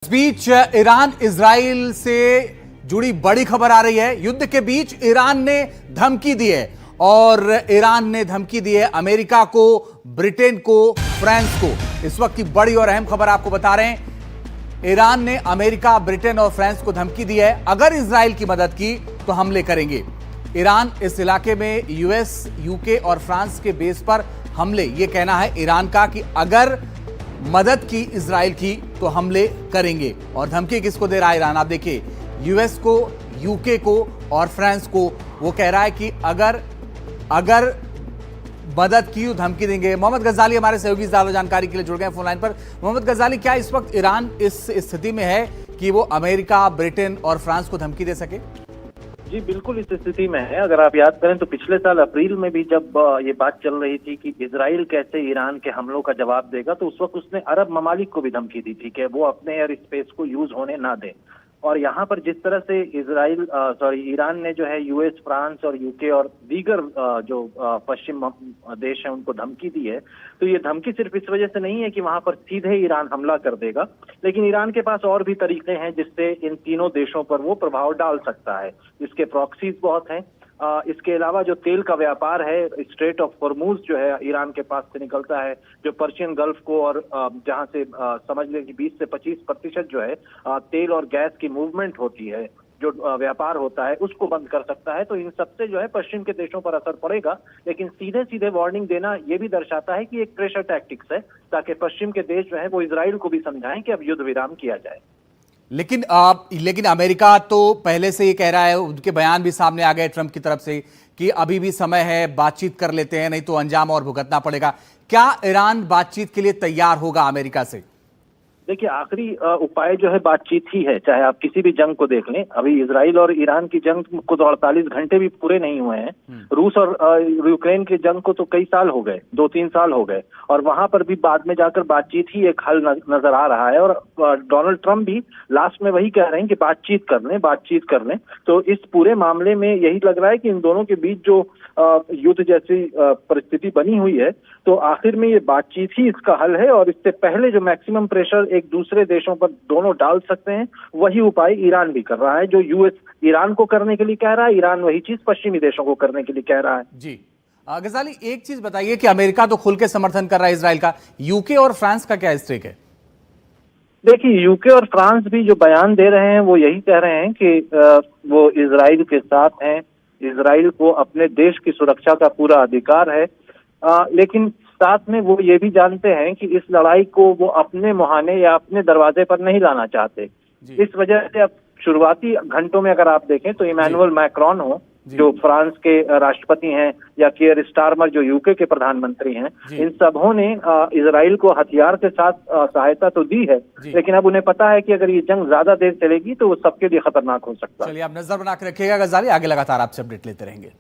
इस बीच Iran Israel से जुड़ी बड़ी खबर आ रही है। युद्ध के बीच ईरान ने धमकी दी है और ईरान ने धमकी दी है अमेरिका को, ब्रिटेन को, फ्रांस को। इस वक्त की बड़ी और अहम खबर आपको बता रहे हैं। ईरान ने अमेरिका, ब्रिटेन और फ्रांस को धमकी दी है, अगर इजराइल की मदद की तो हमले करेंगे। ईरान इस इलाके में यूएस, यूके और फ्रांस के बेस पर हमले, यह कहना है ईरान का कि अगर मदद की इजराइल की तो हमले करेंगे। और धमकी किसको दे रहा है ईरान? आप देखिए, यूएस को, यूके को और फ्रांस को। वो कह रहा है कि अगर मदद की तो धमकी देंगे। मोहम्मद गजाली हमारे सहयोगी ज्यादा जानकारी के लिए जुड़ गए फोन लाइन पर। मोहम्मद गजाली, क्या इस वक्त ईरान इस स्थिति में है कि वो अमेरिका, ब्रिटेन और फ्रांस को धमकी दे सके? जी बिल्कुल इस स्थिति में है। अगर आप याद करें तो पिछले साल अप्रैल में भी जब ये बात चल रही थी कि इजराइल कैसे ईरान के हमलों का जवाब देगा, तो उस वक्त उसने अरब ममालिक को भी धमकी दी थी कि वो अपने एयर स्पेस को यूज होने ना दें। और यहाँ पर जिस तरह से ईरान ने जो है यूएस, फ्रांस और यूके और दीगर जो पश्चिम देश हैं उनको धमकी दी है, तो ये धमकी सिर्फ इस वजह से नहीं है कि वहां पर सीधे ईरान हमला कर देगा, लेकिन ईरान के पास और भी तरीके हैं जिससे इन तीनों देशों पर वो प्रभाव डाल सकता है। इसके प्रॉक्सीज बहुत हैं। इसके अलावा जो तेल का व्यापार है, स्ट्रेट ऑफ हॉर्मुज जो है ईरान के पास से निकलता है, जो पर्शियन गल्फ को और जहां से समझ लें कि 20 से 25% जो है तेल और गैस की मूवमेंट होती है, जो व्यापार होता है, उसको बंद कर सकता है। तो इन सबसे जो है पश्चिम के देशों पर असर पड़ेगा, लेकिन सीधे सीधे वार्निंग देना ये भी दर्शाता है कि एक प्रेशर टैक्टिक्स है, ताकि पश्चिम के देश जो है वो इजराइल को भी समझाएं कि अब युद्ध विराम किया जाए। लेकिन अमेरिका तो पहले से ये कह रहा है, उनके बयान भी सामने आ गए ट्रंप की तरफ से कि अभी भी समय है, बातचीत कर लेते हैं, नहीं तो अंजाम और भुगतना पड़ेगा। क्या ईरान बातचीत के लिए तैयार होगा अमेरिका से? देखिए, आखिरी उपाय जो है बातचीत ही है, चाहे आप किसी भी जंग को देख लें। अभी इजराइल और ईरान की जंग को तो 48 घंटे भी पूरे नहीं हुए हैं। रूस और यूक्रेन की जंग को तो कई साल हो गए, 2-3 साल हो गए, और वहां पर भी बाद में जाकर बातचीत ही एक हल नजर आ रहा है। और डोनाल्ड ट्रंप भी लास्ट में वही कह रहे हैं कि बातचीत कर लें। तो इस पूरे मामले में यही लग रहा है कि इन दोनों के बीच जो युद्ध जैसी परिस्थिति बनी हुई है, तो आखिर में ये बातचीत ही इसका हल है। और इससे पहले जो मैक्सिमम प्रेशर एक दूसरे देशों पर दोनों डाल सकते हैं, वही उपाय ईरान भी कर रहा है। जो यूएस ईरान को करने के लिए कह रहा है, ईरान वही चीज पश्चिमी देशों को करने के लिए कह रहा है। जी गजाली, एक चीज बताइए कि अमेरिका तो खुल के समर्थन कर रहा है इजराइल का, यूके और फ्रांस का क्या स्टेक है? देखिए, यूके और फ्रांस भी जो बयान दे रहे हैं वो यही कह रहे हैं कि वो इजराइल के साथ हैं, इजराइल को अपने देश की सुरक्षा का पूरा अधिकार है, लेकिन साथ में वो ये भी जानते हैं कि इस लड़ाई को वो अपने मुहाने या अपने दरवाजे पर नहीं लाना चाहते। इस वजह से अब शुरुआती घंटों में अगर आप देखें तो इमैनुअल मैक्रोन हो, जो फ्रांस के राष्ट्रपति हैं, या कियर स्टारमर जो यूके के प्रधानमंत्री हैं, इन सबों ने इजराइल को हथियार के साथ सहायता तो दी है, लेकिन अब उन्हें पता है कि अगर ये जंग ज्यादा देर चलेगी तो वो सबके लिए खतरनाक हो सकता है। चलिए, आप नजर बना के रखिएगा गजाली, आगे लगातार आपसे अपडेट लेते रहेंगे।